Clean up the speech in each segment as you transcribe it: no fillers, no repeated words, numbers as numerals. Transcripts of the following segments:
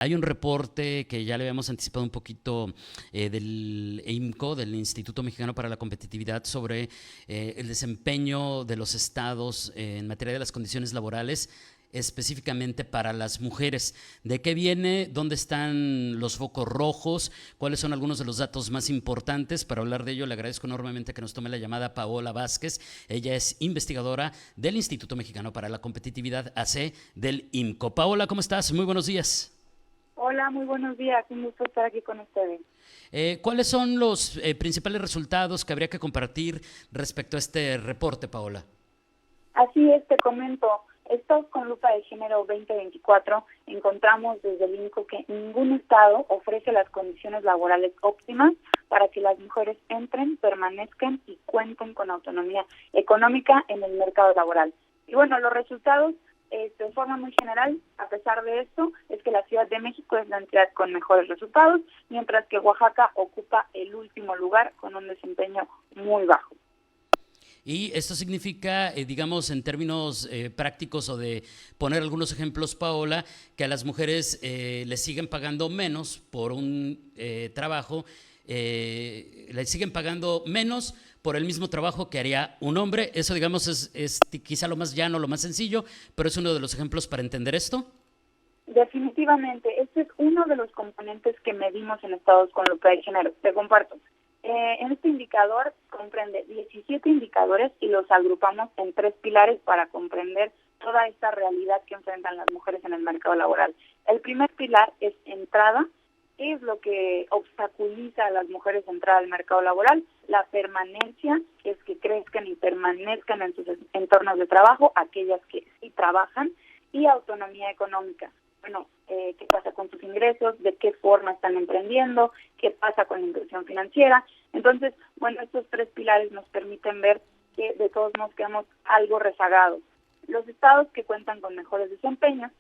Hay un reporte que ya le habíamos anticipado un poquito del IMCO, del Instituto Mexicano para la Competitividad, sobre el desempeño de los estados en materia de las condiciones laborales, específicamente para las mujeres. ¿De qué viene? ¿Dónde están los focos rojos? ¿Cuáles son algunos de los datos más importantes? Para hablar de ello, le agradezco enormemente que nos tome la llamada Paola Vázquez. Ella es investigadora del Instituto Mexicano para la Competitividad, AC, del IMCO. Paola, ¿cómo estás? Muy buenos días. Hola, muy buenos días. Un gusto estar aquí con ustedes. ¿Cuáles son los principales resultados que habría que compartir respecto a este reporte, Paola? Así es, te comento. Estos con lupa de género 2024 encontramos desde el INCO que ningún estado ofrece las condiciones laborales óptimas para que las mujeres entren, permanezcan y cuenten con autonomía económica en el mercado laboral. Y bueno, los resultados de forma muy general, a pesar de esto, es que la Ciudad de México es la entidad con mejores resultados, mientras que Oaxaca ocupa el último lugar con un desempeño muy bajo. Y esto significa, digamos, en términos prácticos o de poner algunos ejemplos, Paola, que a las mujeres les siguen pagando menos por un trabajo, les siguen pagando menos por el mismo trabajo que haría un hombre. Eso, digamos, es quizá lo más llano, lo más sencillo, pero es uno de los ejemplos para entender esto. Definitivamente, este es uno de los componentes que medimos en estados con lupa de género. Te comparto. En este indicador comprende 17 indicadores y los agrupamos en 3 pilares para comprender toda esta realidad que enfrentan las mujeres en el mercado laboral. El primer pilar es entrada, que es lo que obstaculiza a las mujeres entrar al mercado laboral, la permanencia, que es que crezcan y permanezcan en sus entornos de trabajo, aquellas que sí trabajan, y autonomía económica. Bueno, qué pasa con sus ingresos, de qué forma están emprendiendo, qué pasa con la inclusión financiera. Entonces, bueno, estos 3 pilares nos permiten ver que de todos modos quedamos algo rezagados. Los estados que cuentan con mejores desempeños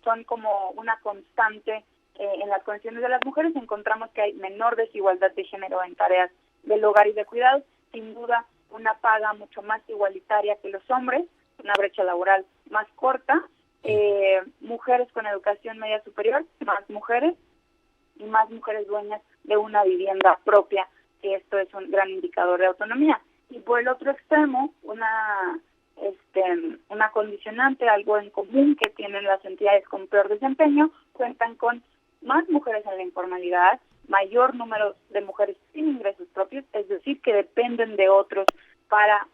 son como una constante en las condiciones de las mujeres. Encontramos que hay menor desigualdad de género en tareas del hogar y de cuidados, sin duda una paga mucho más igualitaria que los hombres, una brecha laboral más corta, mujeres con educación media superior, más mujeres y más mujeres dueñas de una vivienda propia, que esto es un gran indicador de autonomía. Y por el otro extremo, una condicionante, algo en común que tienen las entidades con peor desempeño, cuentan con más mujeres en la informalidad, mayor número de mujeres sin ingresos propios, es decir, que dependen de otros para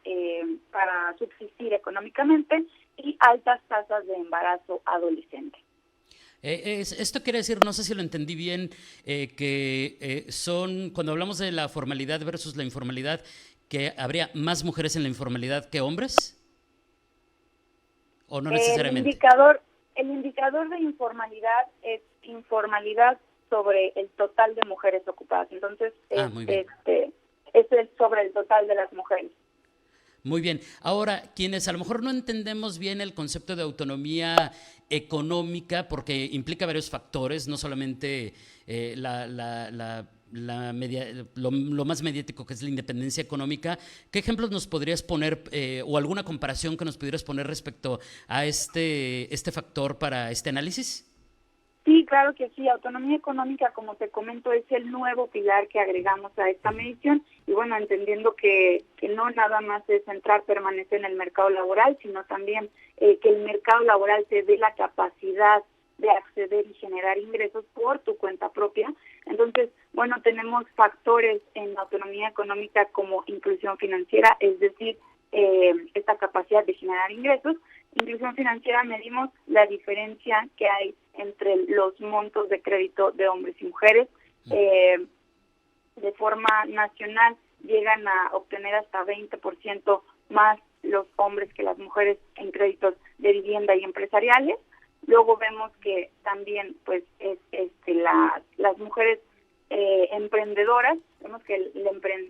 subsistir económicamente, y altas tasas de embarazo adolescente. Esto quiere decir, no sé si lo entendí bien, que son, cuando hablamos de la formalidad versus la informalidad, que habría más mujeres en la informalidad que hombres, o no El necesariamente. indicador, el indicador de informalidad es informalidad sobre el total de mujeres ocupadas. Entonces, Muy bien. es sobre el total de las mujeres. Muy bien. Ahora, quienes a lo mejor no entendemos bien el concepto de autonomía económica, porque implica varios factores, no solamente lo más mediático, que es la independencia económica, ¿qué ejemplos nos podrías poner o alguna comparación que nos pudieras poner respecto a este factor para este análisis? Sí, claro que sí. Autonomía económica, como te comento, es el nuevo pilar que agregamos a esta medición. Y bueno, entendiendo que no nada más es entrar, permanecer en el mercado laboral, sino también que el mercado laboral te dé la capacidad de acceder y generar ingresos por tu cuenta propia. Entonces, bueno, tenemos factores en la autonomía económica como inclusión financiera, es decir, esta capacidad de generar ingresos. Inclusión financiera, medimos la diferencia que hay entre los montos de crédito de hombres y mujeres. De forma nacional llegan a obtener hasta 20% más los hombres que las mujeres en créditos de vivienda y empresariales. Luego vemos que también pues las mujeres emprendedoras, vemos que el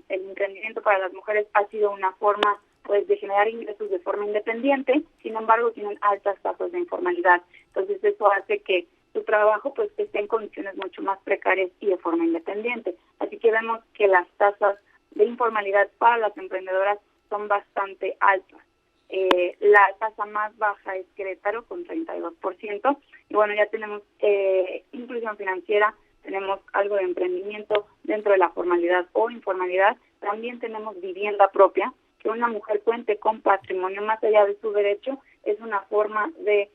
emprendimiento para las mujeres ha sido una forma pues de generar ingresos de forma independiente, sin embargo tienen altas tasas de informalidad. Entonces eso hace que su trabajo pues esté en condiciones mucho más precarias y de forma independiente. Así que vemos que las tasas de informalidad para las emprendedoras son bastante altas. La tasa más baja es Querétaro con 32%. Y bueno, ya tenemos inclusión financiera, tenemos algo de emprendimiento dentro de la formalidad o informalidad. También tenemos vivienda propia, que una mujer cuente con patrimonio más allá de su derecho, es una forma de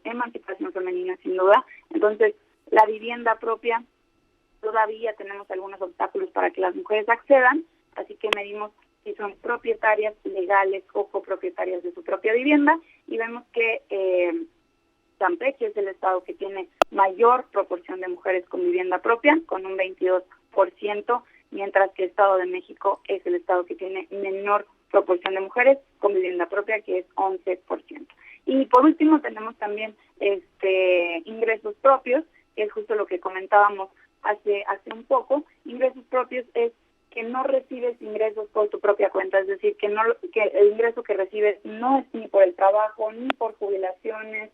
emancipación femenina sin duda. Entonces, la vivienda propia, todavía tenemos algunos obstáculos para que las mujeres accedan, así que medimos si son propietarias legales o copropietarias de su propia vivienda, y vemos que Campeche es el estado que tiene mayor proporción de mujeres con vivienda propia, con un 22%, mientras que el Estado de México es el estado que tiene menor proporción de mujeres con vivienda propia, que es 11%. Y por último tenemos también ingresos propios, que es justo lo que comentábamos hace un poco. Ingresos propios es que no recibes ingresos por tu propia cuenta, es decir, que el ingreso que recibes no es ni por el trabajo, ni por jubilaciones,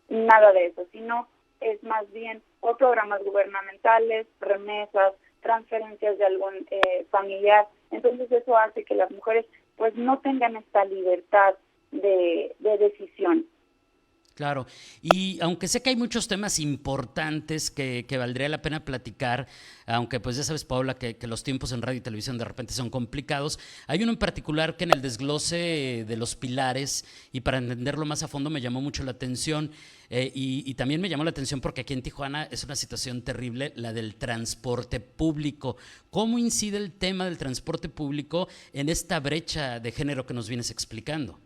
nada de eso, sino es más bien o programas gubernamentales, remesas, transferencias de algún familiar. Entonces eso hace que las mujeres pues no tengan esta libertad de decisión. Claro, y aunque sé que hay muchos temas importantes que valdría la pena platicar, aunque pues ya sabes, Paola, que los tiempos en radio y televisión de repente son complicados, hay uno en particular que en el desglose de los pilares, y para entenderlo más a fondo me llamó mucho la atención, y también me llamó la atención porque aquí en Tijuana es una situación terrible, la del transporte público. ¿Cómo incide el tema del transporte público en esta brecha de género que nos vienes explicando?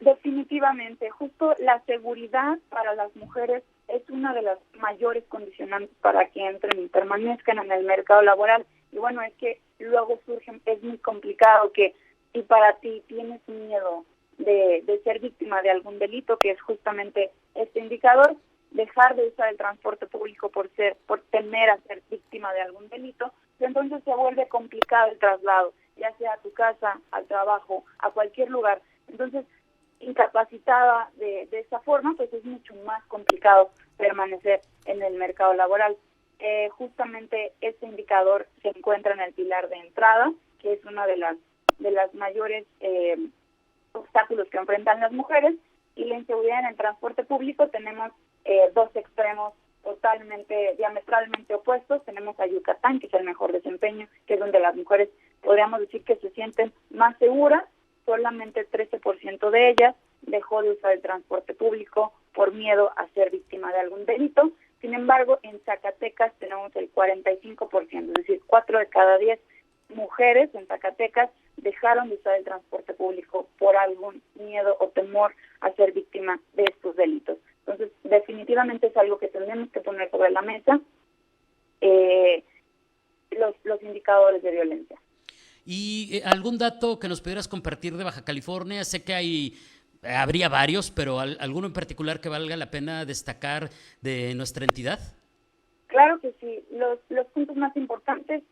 Definitivamente, justo la seguridad para las mujeres es una de las mayores condicionantes para que entren y permanezcan en el mercado laboral. Y bueno, es que luego es muy complicado que si para ti tienes miedo de ser víctima de algún delito, que es justamente este indicador, dejar de usar el transporte público por temer a ser víctima de algún delito, entonces se vuelve complicado el traslado, ya sea a tu casa, al trabajo, a cualquier lugar. Entonces, incapacitada de esa forma, pues es mucho más complicado permanecer en el mercado laboral. Justamente este indicador se encuentra en el pilar de entrada, que es una de las mayores obstáculos que enfrentan las mujeres, y la inseguridad en el transporte público. Tenemos dos extremos diametralmente opuestos. Tenemos a Yucatán, que es el mejor desempeño, que es donde las mujeres podríamos decir que se sienten más seguras. Solamente 13% de ellas dejó de usar el transporte público por miedo a ser víctima de algún delito. Sin embargo, en Zacatecas tenemos el 45%, es decir, 4 de cada 10 mujeres en Zacatecas dejaron de usar el transporte público por algún miedo o temor a ser víctima de estos delitos. Entonces, definitivamente es algo que tenemos que poner sobre la mesa, los indicadores de violencia. ¿Y algún dato que nos pudieras compartir de Baja California? Sé que habría varios, pero ¿alguno en particular que valga la pena destacar de nuestra entidad? Claro que sí. Los puntos más importantes,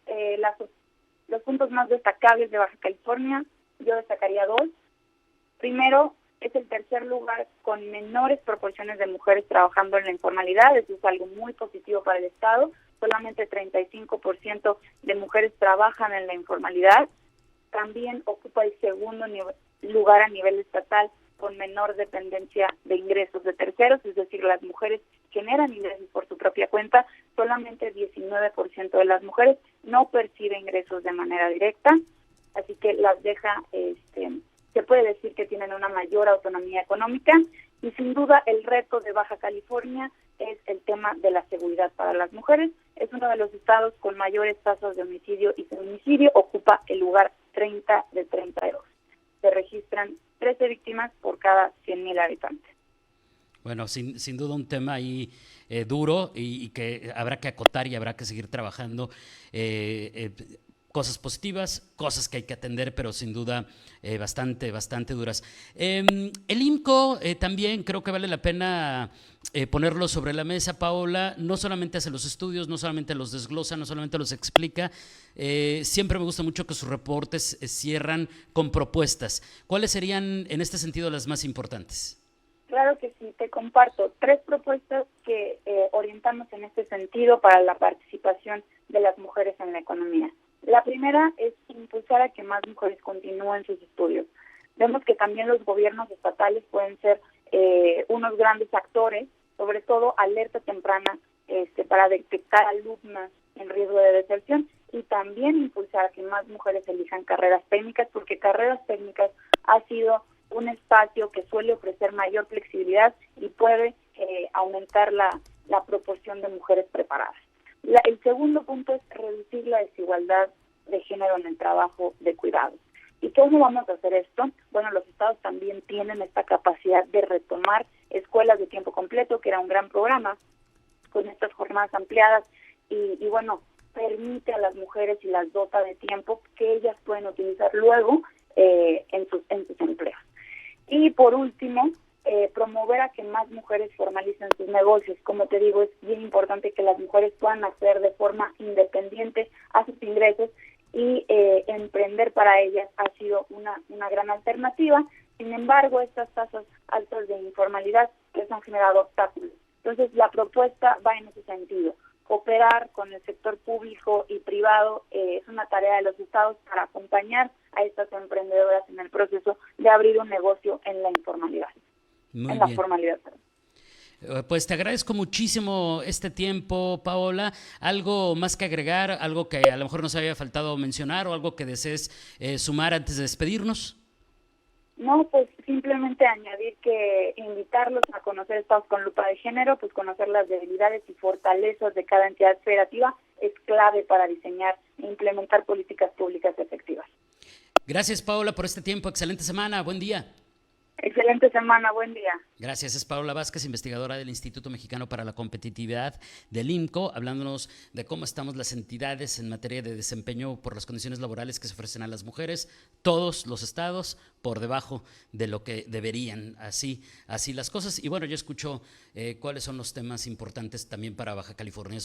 los puntos más destacables de Baja California, yo destacaría dos. Primero, es el tercer lugar con menores proporciones de mujeres trabajando en la informalidad. Eso es algo muy positivo para el Estado. Solamente 35% de mujeres trabajan en la informalidad. También ocupa el segundo lugar a nivel estatal con menor dependencia de ingresos de terceros, es decir, las mujeres generan ingresos por su propia cuenta. Solamente 19% de las mujeres no percibe ingresos de manera directa, así que las deja, se puede decir que tienen una mayor autonomía económica. Y sin duda el reto de Baja California es el tema de la seguridad para las mujeres. Es uno de los estados con mayores tasas de homicidio y feminicidio, ocupa el lugar 30 de 32. Se registran 13 víctimas por cada 100,000 habitantes. Bueno, sin duda un tema ahí duro y que habrá que acotar y habrá que seguir trabajando. Cosas positivas, cosas que hay que atender, pero sin duda bastante duras. El IMCO también creo que vale la pena ponerlo sobre la mesa, Paola. No solamente hace los estudios, no solamente los desglosa, no solamente los explica. Siempre me gusta mucho que sus reportes cierran con propuestas. ¿Cuáles serían en este sentido las más importantes? Claro que sí, te comparto 3 propuestas que orientamos en este sentido para la participación de las mujeres en la economía. La primera es impulsar a que más mujeres continúen sus estudios. Vemos que también los gobiernos estatales pueden ser unos grandes actores, sobre todo alerta temprana para detectar alumnas en riesgo de deserción y también impulsar a que más mujeres elijan carreras técnicas, porque carreras técnicas ha sido un espacio que suele ofrecer mayor flexibilidad y puede aumentar la proporción de mujeres preparadas. El segundo punto es reducir la desigualdad de género en el trabajo de cuidados. ¿Y cómo vamos a hacer esto? Bueno, los estados también tienen esta capacidad de retomar escuelas de tiempo completo, que era un gran programa, con estas jornadas ampliadas, y bueno, permite a las mujeres y las dota de tiempo que ellas pueden utilizar luego en sus empleos. Y por último, promover a que más mujeres formalicen sus negocios. Como te digo, es bien importante que las mujeres puedan acceder de forma independiente a sus ingresos y emprender para ellas ha sido una gran alternativa. Sin embargo, estas tasas altas de informalidad les han generado obstáculos. Entonces, la propuesta va en ese sentido. Cooperar con el sector público y privado es una tarea de los estados para acompañar a estas emprendedoras en el proceso de abrir un negocio en la informalidad. Muy la bien. formalidad. Pues te agradezco muchísimo este tiempo, Paola. ¿Algo más que agregar? ¿Algo que a lo mejor nos había faltado mencionar o algo que desees sumar antes de despedirnos? No, pues simplemente añadir que invitarlos a conocer Estados con Lupa de Género, pues conocer las debilidades y fortalezas de cada entidad federativa es clave para diseñar e implementar políticas públicas efectivas. Gracias, Paola, por este tiempo. Excelente semana. Buen día. Excelente semana, buen día. Gracias, es Paola Vázquez, investigadora del Instituto Mexicano para la Competitividad del IMCO, hablándonos de cómo estamos las entidades en materia de desempeño por las condiciones laborales que se ofrecen a las mujeres, todos los estados por debajo de lo que deberían, así las cosas. Y bueno, yo escucho cuáles son los temas importantes también para Baja California.